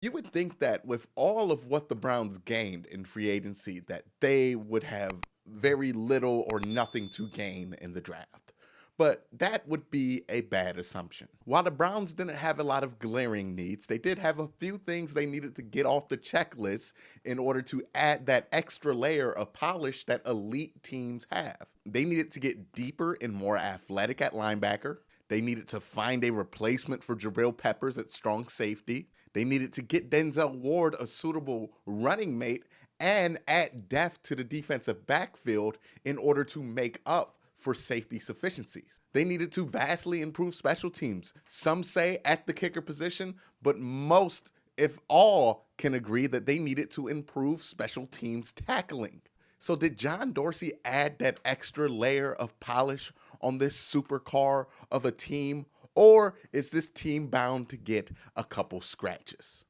You would think that with all of what the Browns gained in free agency, that they would have very little or nothing to gain in the draft. But that would be a bad assumption. While the Browns didn't have a lot of glaring needs, they did have a few things they needed to get off the checklist in order to add that extra layer of polish that elite teams have. They needed to get deeper and more athletic at linebacker. They needed to find a replacement for Jabril Peppers at strong safety. They needed to get Denzel Ward a suitable running mate and add depth to the defensive backfield in order to make up for safety sufficiencies. They needed to vastly improve special teams. Some say at the kicker position, but most, if all, can agree that they needed to improve special teams tackling. So did John Dorsey add that extra layer of polish on this supercar of a team, or is this team bound to get a couple scratches?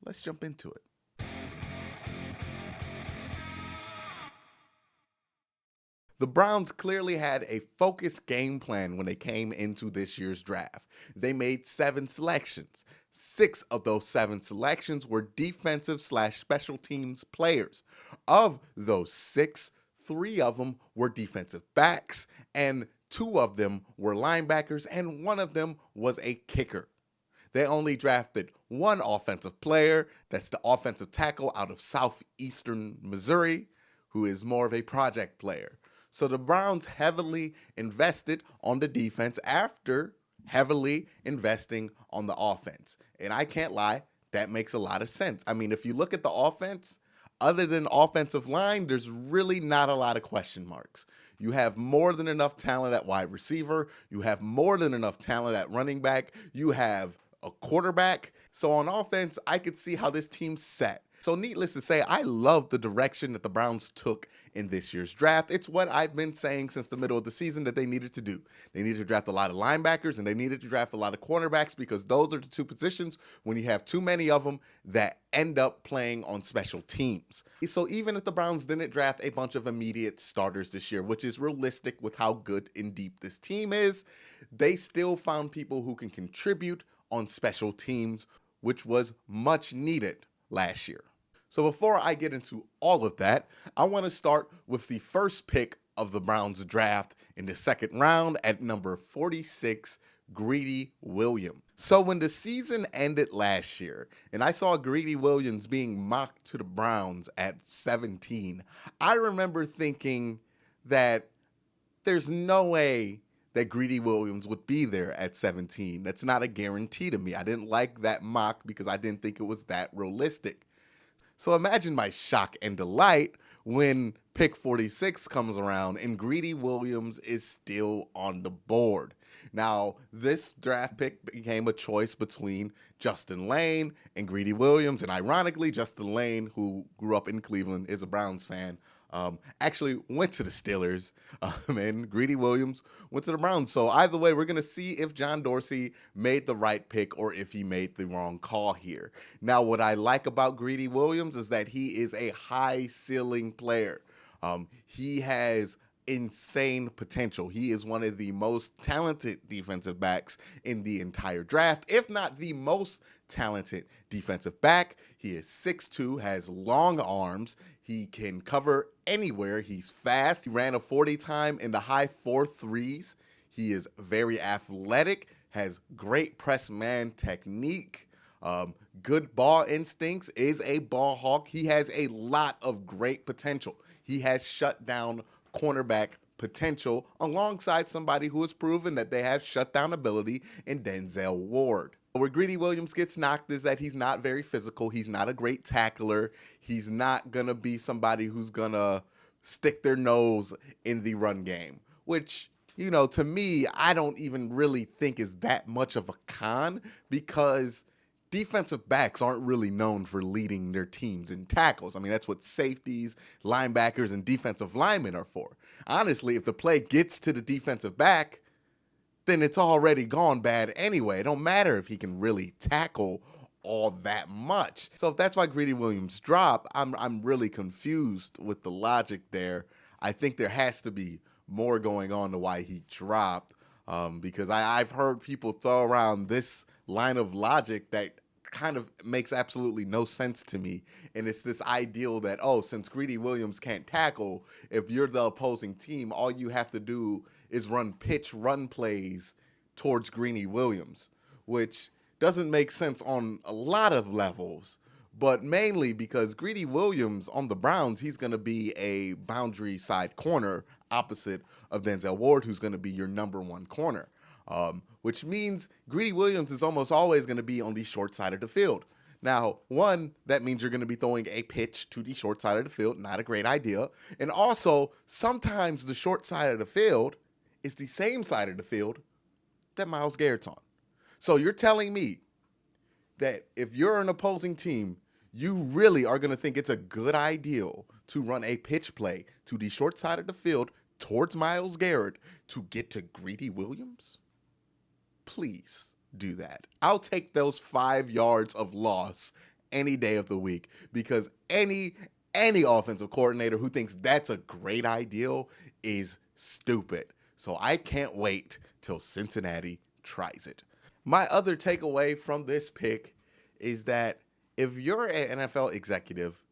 Let's jump into it. The Browns clearly had a focused game plan when they came into this year's draft. They made 7 selections. 6 of those 7 selections were defensive / special teams players. Of those 6, 3 of them were defensive backs, and 2 of them were linebackers, and 1 of them was a kicker. They only drafted 1 offensive player. That's the offensive tackle out of southeastern Missouri, who is more of a project player. So the Browns heavily invested on the defense after heavily investing on the offense. And I can't lie, that makes a lot of sense. I mean, if you look at the offense, other than offensive line, there's really not a lot of question marks. You have more than enough talent at wide receiver. You have more than enough talent at running back. You have a quarterback. So on offense, I could see how this team's set. So needless to say, I love the direction that the Browns took in this year's draft. It's what I've been saying since the middle of the season that they needed to do. They needed to draft a lot of linebackers and they needed to draft a lot of cornerbacks because those are the 2 positions when you have too many of them that end up playing on special teams. So even if the Browns didn't draft a bunch of immediate starters this year, which is realistic with how good and deep this team is, they still found people who can contribute on special teams, which was much needed last year. So before I get into all of that, I want to start with the first pick of the Browns draft in the 2nd round at number 46, Greedy Williams. So when the season ended last year and I saw Greedy Williams being mocked to the Browns at 17, I remember thinking that there's no way that Greedy Williams would be there at 17. That's not a guarantee to me. I didn't like that mock because I didn't think it was that realistic. So imagine my shock and delight when pick 46 comes around and Greedy Williams is still on the board. Now, this draft pick became a choice between Justin Lane and Greedy Williams. And ironically, Justin Lane, who grew up in Cleveland, is a Browns fan. Actually went to the Steelers, and Greedy Williams went to the Browns. So either way, we're going to see if John Dorsey made the right pick or if he made the wrong call here. Now, what I like about Greedy Williams is that he is a high ceiling player. He has insane potential. He is one of the most talented defensive backs in the entire draft, if not the most talented defensive back. He is 6'2", has long arms. He can cover anywhere. He's fast. He ran a 40 time in the high 4.3s. He is very athletic, has great press man technique, good ball instincts, is a ball hawk. He has a lot of great potential. He has shut down cornerback potential alongside somebody who has proven that they have shutdown ability in Denzel Ward. Where Greedy Williams gets knocked is that he's not very physical. He's not a great tackler. He's not going to be somebody who's going to stick their nose in the run game, which, you know, to me, I don't even really think is that much of a con because defensive backs aren't really known for leading their teams in tackles. I mean, that's what safeties, linebackers, and defensive linemen are for. Honestly, if the play gets to the defensive back, then it's already gone bad anyway. It don't matter if he can really tackle all that much. So if that's why Greedy Williams dropped, I'm really confused with the logic there. I think there has to be more going on to why he dropped, because I've heard people throw around this line of logic that kind of makes absolutely no sense to me. And it's this ideal that, oh, since Greedy Williams can't tackle, if you're the opposing team, all you have to do is run pitch run plays towards Greedy Williams, which doesn't make sense on a lot of levels, but mainly because Greedy Williams on the Browns, he's going to be a boundary side corner opposite of Denzel Ward, who's going to be your number one corner. Which means Greedy Williams is almost always going to be on the short side of the field. Now, one, that means you're going to be throwing a pitch to the short side of the field. Not a great idea. And also, sometimes the short side of the field is the same side of the field that Myles Garrett's on. So you're telling me that if you're an opposing team, you really are going to think it's a good idea to run a pitch play to the short side of the field towards Myles Garrett to get to Greedy Williams? Please do that. I'll take those 5 yards of loss any day of the week, because any offensive coordinator who thinks that's a great idea is stupid. So I can't wait till Cincinnati tries it. My other takeaway from this pick is that if you're an NFL executive,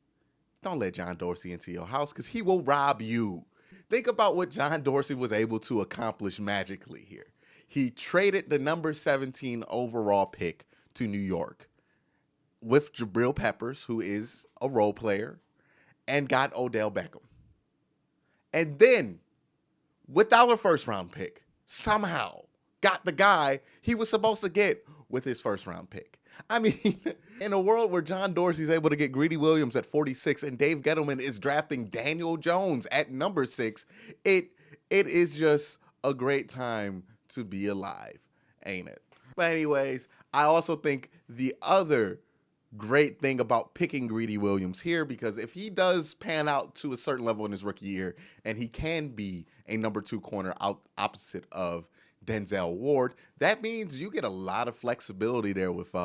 don't let John Dorsey into your house, because he will rob you. Think about what John Dorsey was able to accomplish magically here. He traded the number 17 overall pick to New York with Jabril Peppers, who is a role player, and got Odell Beckham. And then, without a first-round pick, somehow got the guy he was supposed to get with his first-round pick. I mean, in a world where John Dorsey's able to get Greedy Williams at 46 and Dave Gettleman is drafting Daniel Jones at number 6, it is just a great time to be alive, ain't it? But anyways, I also think the other great thing about picking Greedy Williams here, because if he does pan out to a certain level in his rookie year and he can be a number 2 corner out opposite of Denzel Ward, that means you get a lot of flexibility there with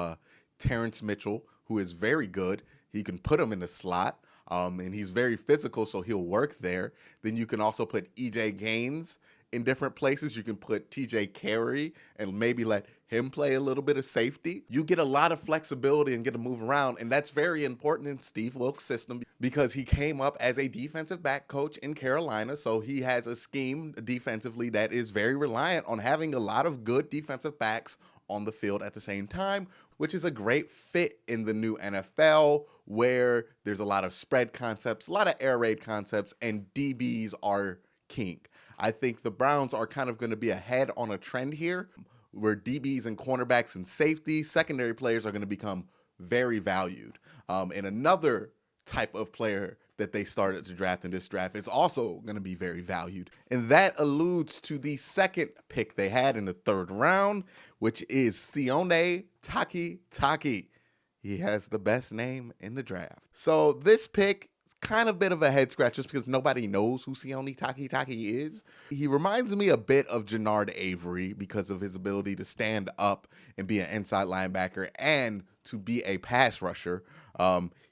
Terrence Mitchell, who is very good. He can put him in the slot, and he's very physical, so he'll work there. Then you can also put E.J. Gaines in different places. You can put T.J. Carey and maybe let him play a little bit of safety. You get a lot of flexibility and get to move around, and that's very important in Steve Wilks' system because he came up as a defensive back coach in Carolina, so he has a scheme defensively that is very reliant on having a lot of good defensive backs on the field at the same time, which is a great fit in the new NFL where there's a lot of spread concepts, a lot of air raid concepts, and DBs are king. I think the Browns are kind of going to be ahead on a trend here where DBs and cornerbacks and safeties, secondary players are going to become very valued. And another type of player that they started to draft in this draft is also going to be very valued. And that alludes to the second pick they had in the 3rd round, which is Sione Takitaki. He has the best name in the draft. So this pick is kind of a bit of a head scratch just because nobody knows who Sione Takitaki is. He reminds me a bit of Jannard Avery because of his ability to stand up and be an inside linebacker and to be a pass rusher.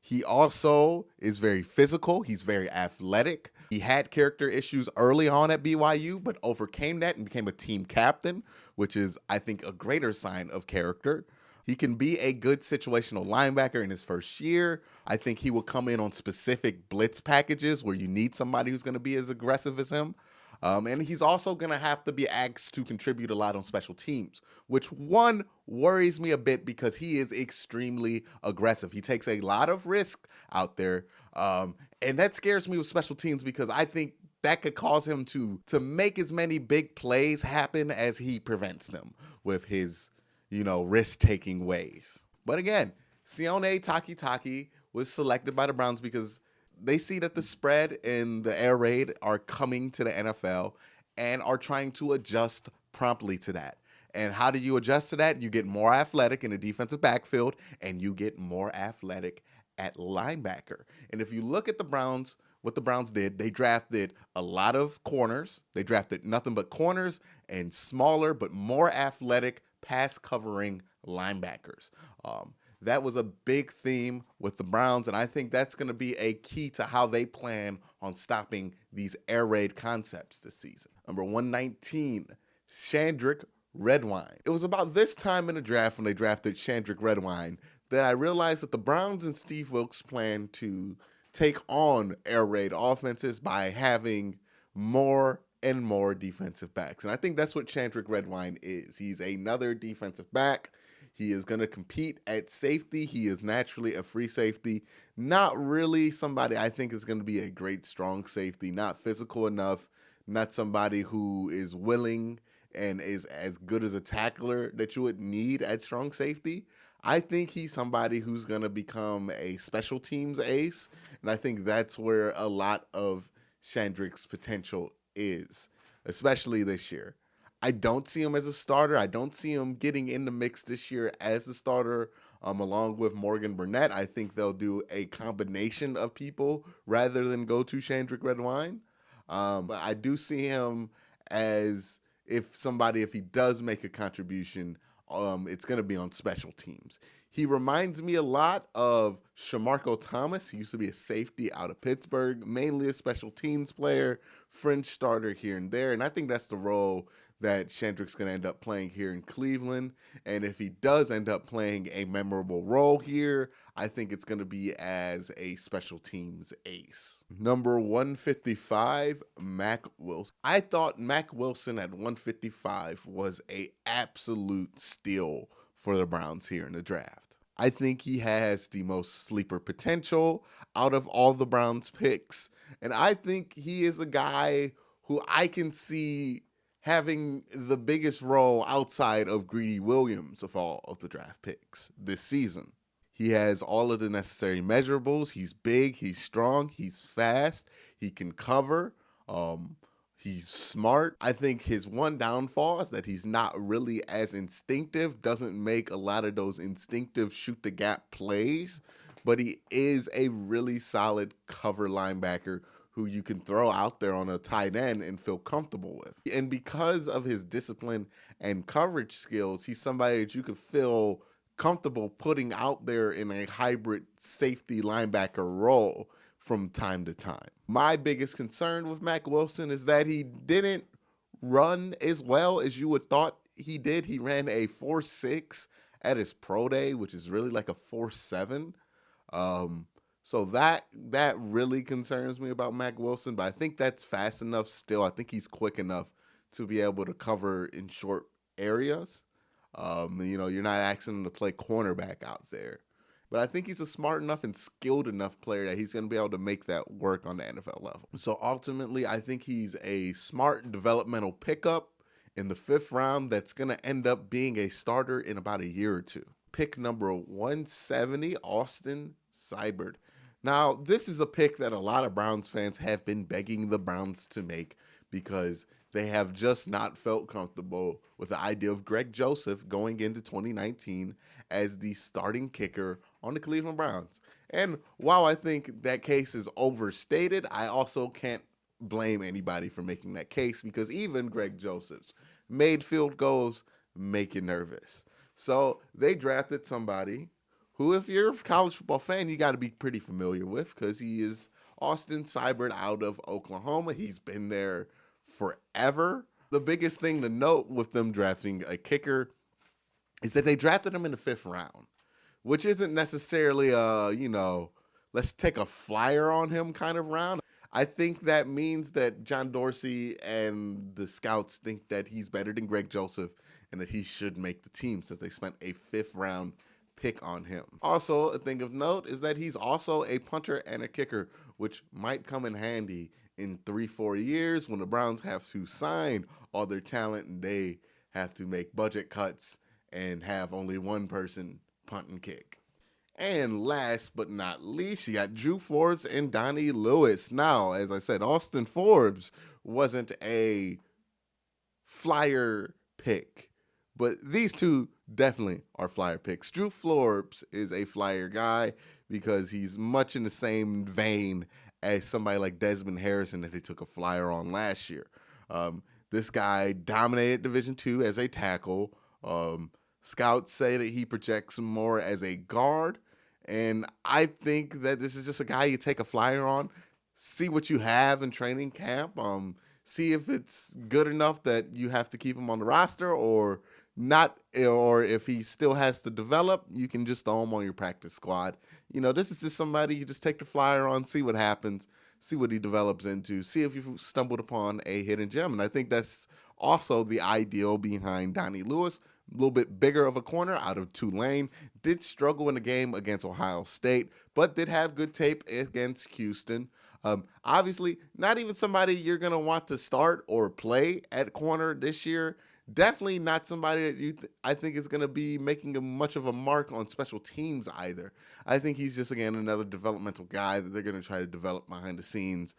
He also is very physical. He's very athletic. He had character issues early on at BYU, but overcame that and became a team captain, which is, I think, a greater sign of character. He can be a good situational linebacker in his first year. I think he will come in on specific blitz packages where you need somebody who's going to be as aggressive as him. And he's also going to have to be asked to contribute a lot on special teams, which one worries me a bit because he is extremely aggressive. He takes a lot of risk out there. And that scares me with special teams because I think that could cause him to make as many big plays happen as he prevents them with his, risk-taking ways. But again, Sione Takitaki was selected by the Browns because they see that the spread and the air raid are coming to the NFL and are trying to adjust promptly to that. And how do you adjust to that? You get more athletic in the defensive backfield and you get more athletic at linebacker. And if you look at the Browns, what the Browns did, they drafted a lot of corners. They drafted nothing but corners and smaller but more athletic pass-covering linebackers. That was a big theme with the Browns, and I think that's going to be a key to how they plan on stopping these air raid concepts this season. Number 119, Chandrick Redwine. It was about this time in the draft when they drafted Chandrick Redwine that I realized that the Browns and Steve Wilks plan to take on air raid offenses by having more and more defensive backs. And I think that's what Chandrick Redwine is. He's another defensive back. He is going to compete at safety. He is naturally a free safety. Not really somebody I think is going to be a great strong safety. Not physical enough. Not somebody who is willing and is as good as a tackler that you would need at strong safety. I think he's somebody who's going to become a special teams ace. And I think that's where a lot of Chandrick's potential is, especially this year. I don't see him as a starter. I don't see him getting in the mix this year as a starter along with Morgan Burnett. I think they'll do a combination of people rather than go to Chandrick Redwine. But I do see him as if he does make a contribution, it's going to be on special teams. He reminds me a lot of Shamarko Thomas. He used to be a safety out of Pittsburgh, mainly a special teams player, fringe starter here and there. And I think that's the role that Chandrick's going to end up playing here in Cleveland. And if he does end up playing a memorable role here, I think it's going to be as a special teams ace. Number 155, Mack Wilson. I thought Mack Wilson at 155 was an absolute steal for the Browns here in the draft. I think he has the most sleeper potential out of all the Browns picks. And I think he is a guy who I can see having the biggest role outside of Greedy Williams of all of the draft picks this season. He has all of the necessary measurables. He's big, he's strong, he's fast, he can cover, he's smart. I think his one downfall is that he's not really as instinctive, doesn't make a lot of those instinctive shoot the gap plays, but he is a really solid cover linebacker who you can throw out there on a tight end and feel comfortable with. And because of his discipline and coverage skills, he's somebody that you could feel comfortable putting out there in a hybrid safety linebacker role from time to time. My biggest concern with Mack Wilson is that he didn't run as well as you would thought he did. He ran a 4.6 at his pro day, which is really like a 4.7. So that really concerns me about Mack Wilson, but I think that's fast enough still. I think he's quick enough to be able to cover in short areas. You're not asking him to play cornerback out there. But I think he's a smart enough and skilled enough player that he's going to be able to make that work on the NFL level. So ultimately, I think he's a smart developmental pickup in the 5th round that's going to end up being a starter in about a year or two. Pick number 170, Austin Seibert. Now, this is a pick that a lot of Browns fans have been begging the Browns to make because they have just not felt comfortable with the idea of Greg Joseph going into 2019 as the starting kicker on the Cleveland Browns. And while I think that case is overstated, I also can't blame anybody for making that case because even Greg Joseph's made field goals make you nervous. So they drafted somebody who, if you're a college football fan, you got to be pretty familiar with because he is Austin Seibert out of Oklahoma. He's been there forever. The biggest thing to note with them drafting a kicker is that they drafted him in the 5th round, which isn't necessarily let's take a flyer on him kind of round. I think that means that John Dorsey and the scouts think that he's better than Greg Joseph and that he should make the team since they spent a 5th round pick on him. Also, a thing of note is that he's also a punter and a kicker, which might come in handy in 3-4 years when the Browns have to sign all their talent and they have to make budget cuts and have only one person punt and kick. And last but not least, you got Drew Forbes and Donnie Lewis. Now, as I said, Austin Forbes wasn't a flyer pick, but these two definitely are flyer picks. Drew Forbes is a flyer guy because he's much in the same vein as somebody like Desmond Harrison that they took a flyer on last year. This guy dominated Division II as a tackle. Scouts say that he projects more as a guard, and I think that this is just a guy you take a flyer on, see what you have in training camp, see if it's good enough that you have to keep him on the roster, or not, or if he still has to develop, you can just throw him on your practice squad. This is just somebody you just take the flyer on, see what happens, see what he develops into, see if you've stumbled upon a hidden gem. And I think that's also the ideal behind Donnie Lewis. A little bit bigger of a corner out of Tulane. Did struggle in the game against Ohio State, but did have good tape against Houston. Obviously, not even somebody you're going to want to start or play at corner this year. Definitely not somebody that I think is going to be making much of a mark on special teams either. I think he's just, again, another developmental guy that they're going to try to develop behind the scenes.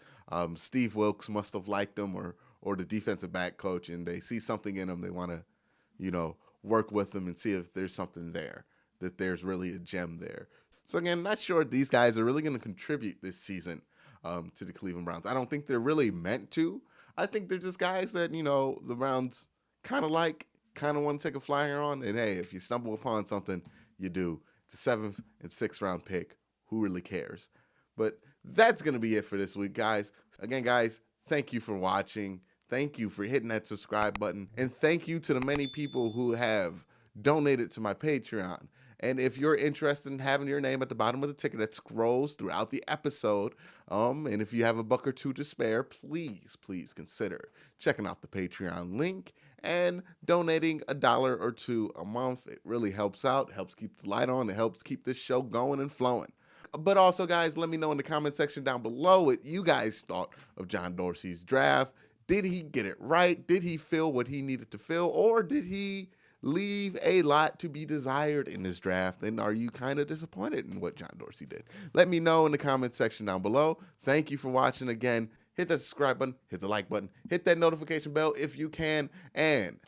Steve Wilkes must have liked him, or the defensive back coach, and they see something in him. They want to, work with them and see if there's something there, that there's really a gem there. So again, not sure if these guys are really going to contribute this season to the Cleveland Browns. I don't think they're really meant to. I think they're just guys that, the Browns kind of want to take a flyer on. And hey, if you stumble upon something, you do. It's a 7th and 6th round pick. Who really cares? But that's going to be it for this week, guys. Again, guys, thank you for watching. Thank you for hitting that subscribe button. And thank you to the many people who have donated to my Patreon. And if you're interested in having your name at the bottom of the ticker that scrolls throughout the episode, and if you have a buck or two to spare, please consider checking out the Patreon link and donating $1 or $2 a month. It really helps out, helps keep the light on, it helps keep this show going and flowing. But also, guys, let me know in the comment section down below what you guys thought of John Dorsey's draft. Did he get it right? Did he fill what he needed to fill? Or did he leave a lot to be desired in this draft? And are you kind of disappointed in what John Dorsey did? Let me know in the comment section down below. Thank you for watching. Again, hit that subscribe button, hit the like button, hit that notification bell if you can, and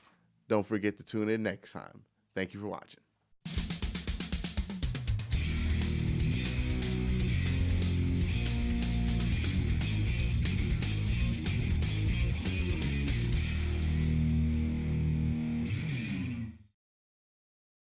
don't forget to tune in next time. Thank you for watching.